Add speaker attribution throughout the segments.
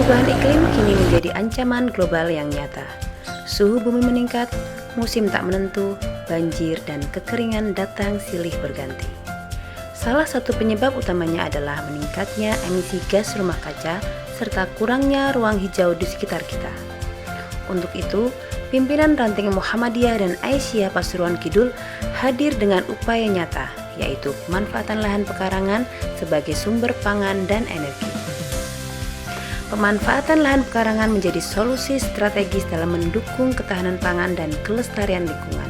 Speaker 1: Perubahan iklim kini menjadi ancaman global yang nyata. Suhu bumi meningkat, musim tak menentu, banjir dan kekeringan datang silih berganti. Salah satu penyebab utamanya adalah meningkatnya emisi gas rumah kaca serta kurangnya ruang hijau di sekitar kita. Untuk itu, pimpinan ranting Muhammadiyah dan Aisyah Pasuruan Kidul hadir dengan upaya nyata, yaitu pemanfaatan lahan pekarangan sebagai sumber pangan dan energi. Pemanfaatan lahan pekarangan menjadi solusi strategis dalam mendukung ketahanan pangan dan kelestarian lingkungan.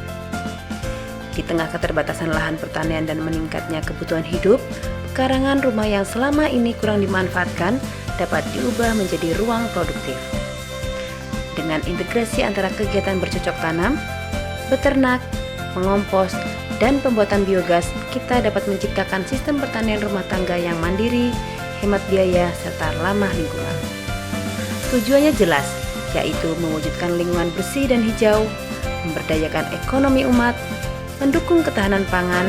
Speaker 1: Di tengah keterbatasan lahan pertanian dan meningkatnya kebutuhan hidup, pekarangan rumah yang selama ini kurang dimanfaatkan dapat diubah menjadi ruang produktif. Dengan integrasi antara kegiatan bercocok tanam, beternak, mengompos, dan pembuatan biogas, kita dapat menciptakan sistem pertanian rumah tangga yang mandiri, hemat biaya, serta ramah lingkungan. Tujuannya jelas, yaitu mewujudkan lingkungan bersih dan hijau, memberdayakan ekonomi umat, mendukung ketahanan pangan,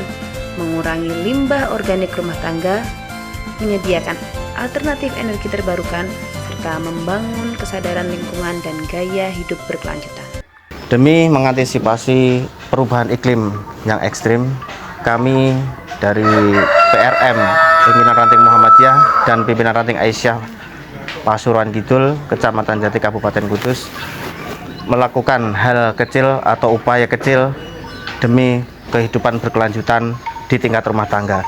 Speaker 1: mengurangi limbah organik rumah tangga, menyediakan alternatif energi terbarukan, serta membangun kesadaran lingkungan dan gaya hidup berkelanjutan.
Speaker 2: Demi mengantisipasi perubahan iklim yang ekstrim, kami dari PRM, Pimpinan Ranting Muhammadiyah dan Pimpinan Ranting Aisyah Pasuruan Kidul, Kecamatan Jati, Kabupaten Kudus, melakukan hal kecil atau upaya kecil demi kehidupan berkelanjutan di tingkat rumah tangga.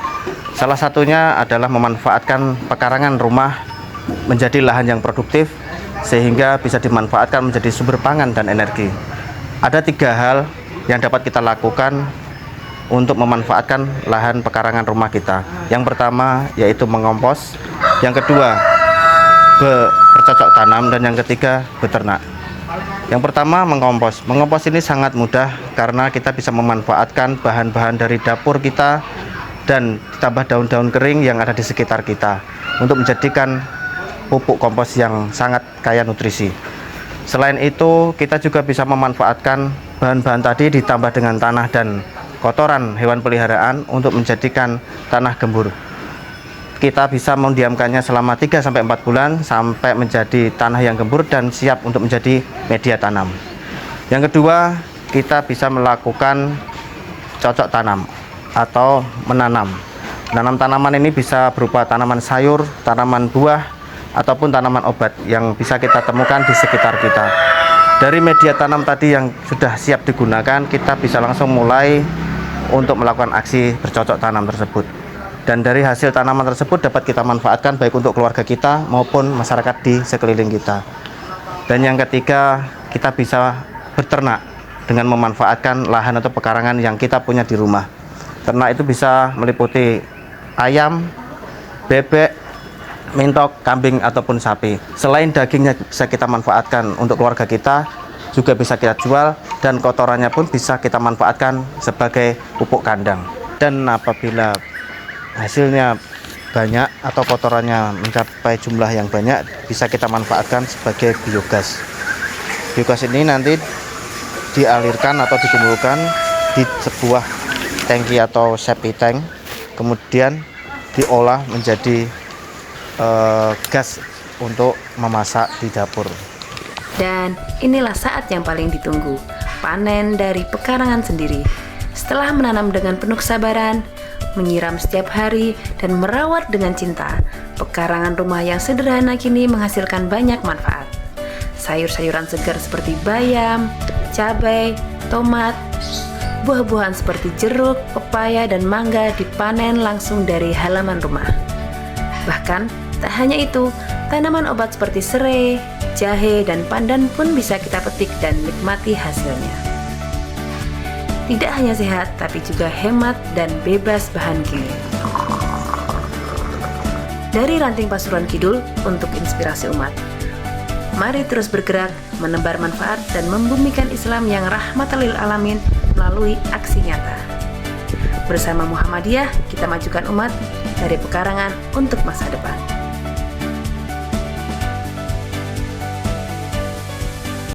Speaker 2: Salah satunya adalah memanfaatkan pekarangan rumah menjadi lahan yang produktif sehingga bisa dimanfaatkan menjadi sumber pangan dan energi. Ada 3 hal yang dapat kita lakukan untuk memanfaatkan lahan pekarangan rumah kita. Yang pertama yaitu mengompos, yang kedua bercocok tanam, dan yang ketiga beternak. Yang pertama mengompos. Mengompos ini sangat mudah karena kita bisa memanfaatkan bahan-bahan dari dapur kita dan ditambah daun-daun kering yang ada di sekitar kita untuk menjadikan pupuk kompos yang sangat kaya nutrisi. Selain itu, kita juga bisa memanfaatkan bahan-bahan tadi ditambah dengan tanah dan kotoran hewan peliharaan untuk menjadikan tanah gembur. Kita bisa mendiamkannya selama 3-4 bulan sampai menjadi tanah yang gembur dan siap untuk menjadi media tanam. Yang kedua, kita bisa melakukan cocok tanam atau menanam. Menanam tanaman ini bisa berupa tanaman sayur, tanaman buah, ataupun tanaman obat yang bisa kita temukan di sekitar kita. Dari media tanam tadi yang sudah siap digunakan, kita bisa langsung mulai untuk melakukan aksi bercocok tanam tersebut. Dan dari hasil tanaman tersebut dapat kita manfaatkan baik untuk keluarga kita maupun masyarakat di sekeliling kita. Dan yang ketiga, kita bisa beternak dengan memanfaatkan lahan atau pekarangan yang kita punya di rumah. Ternak itu bisa meliputi ayam, bebek, mintok, kambing, ataupun sapi. Selain dagingnya bisa kita manfaatkan untuk keluarga kita, juga bisa kita jual, dan kotorannya pun bisa kita manfaatkan sebagai pupuk kandang. Dan apabila hasilnya banyak atau kotorannya mencapai jumlah yang banyak, bisa kita manfaatkan sebagai biogas. Biogas ini nanti dialirkan atau dikumpulkan di sebuah tangki atau septic tank, kemudian diolah menjadi gas untuk memasak di dapur.
Speaker 1: Dan inilah saat yang paling ditunggu, panen dari pekarangan sendiri. Setelah menanam dengan penuh kesabaran, menyiram setiap hari, dan merawat dengan cinta, pekarangan rumah yang sederhana kini menghasilkan banyak manfaat. Sayur-sayuran segar seperti bayam, cabai, tomat, buah-buahan seperti jeruk, pepaya, dan mangga dipanen langsung dari halaman rumah. Bahkan, tak hanya itu, tanaman obat seperti serai, jahe, dan pandan pun bisa kita petik dan nikmati hasilnya. Tidak hanya sehat, tapi juga hemat dan bebas bahan kimia. Dari Ranting Pasuruan Kidul untuk inspirasi umat. Mari terus bergerak, menebar manfaat, dan membumikan Islam yang rahmatan lil alamin melalui aksi nyata. Bersama Muhammadiyah, kita majukan umat dari pekarangan untuk masa depan.